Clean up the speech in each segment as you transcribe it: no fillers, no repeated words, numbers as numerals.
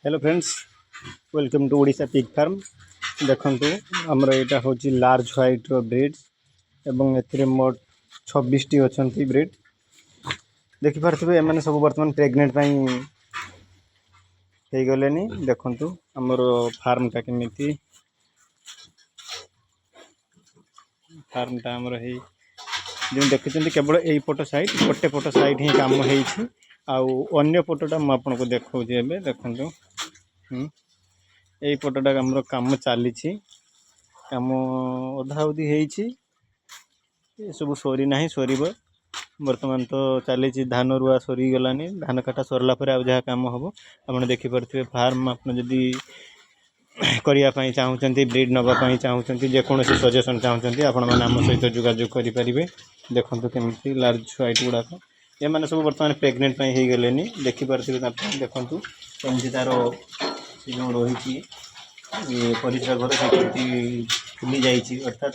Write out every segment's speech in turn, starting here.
Hello friends, welcome to Odisha pig farm. देखंतु हमर एटा होची लार्ज व्हाइट रो ब्रीड एवं एथिरे मोट 26 टी अछंती ब्रीड। देखि पारथिबे एमाने सब वर्तमान प्रेग्नेंट पई हे गलेनी। देखंतु हमर फार्म टा केमिति फार्म टा हमर हे जो देखुचंती केवल एई फोटो साइड गोटे फोटो साइड ही काम हेइछि आउ अन्य फोटोटा म आपनको देखौछि। एबे देखंतु एई फोटोटा हमर काम चलीछि, काम अधा अवधि हेइछि, ए सब सरी नाही सरीबो। वर्तमान तो चलीछि धान रुआ सरी गलानी, धान काटा सरला पर आ जहा काम हबो। आपण देखि परथिबे फार्म आपण जदी करिया पई चाहउचंती, ब्रीड नबा पई चाहउचंती, जे कोनोसी सजेशन चाहउचंती, आपण माने हम सहित जोगाजोग करि परिबे। देखंतु केमिति लार्ज व्हाइट गुडाको ए माने सब वर्तमान प्रेग्नेंट पई हे गलेनी। देखि परथिबे आपण देखंतु केमिति तारो से जो रहिछि ये परिसर घर से केमिति फुली जाइछि, अर्थात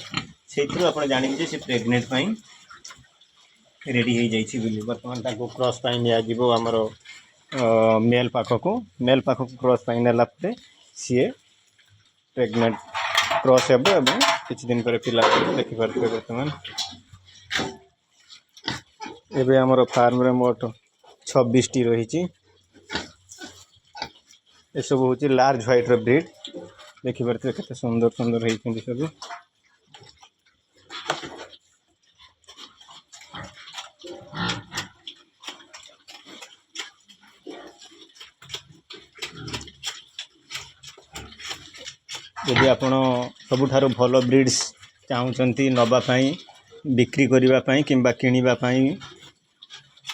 सेइथरो आपण जानिबे जे से प्रेग्नेंट पई रेडी हे जाइछि बोली। वर्तमान ताको क्रॉस पई निया जिवो हमरो मेल पाखको क्रॉस पई नेला परे सीए प्रेग्नेंट क्रॉस हेबो एवं किछि दिन पर पिला देखि परथिबे। वर्तमान एबे हमर फार्म रे मोट 26 टी रहिछि। ए सब होची लार्ज व्हाइट रो ब्रीड। देखि परथिबे केते सुंदर सुंदर हेइछन्ती सब। यदि आपण सबुठारो भलो ब्रीड्स चाहूचंती नबा पई, बिक्री करिबा पई किंबा किनिबा पई,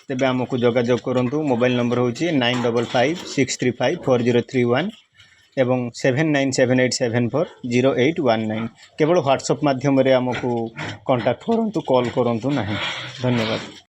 तेबे हमकु जोगाजोग करंतु। मोबाइल नंबर होची 9556354031 एवं 7978740819। केवल व्हाट्सएप माध्यम रे हमकु कांटेक्ट करंतु, कॉल करंतु नाही। धन्यवाद।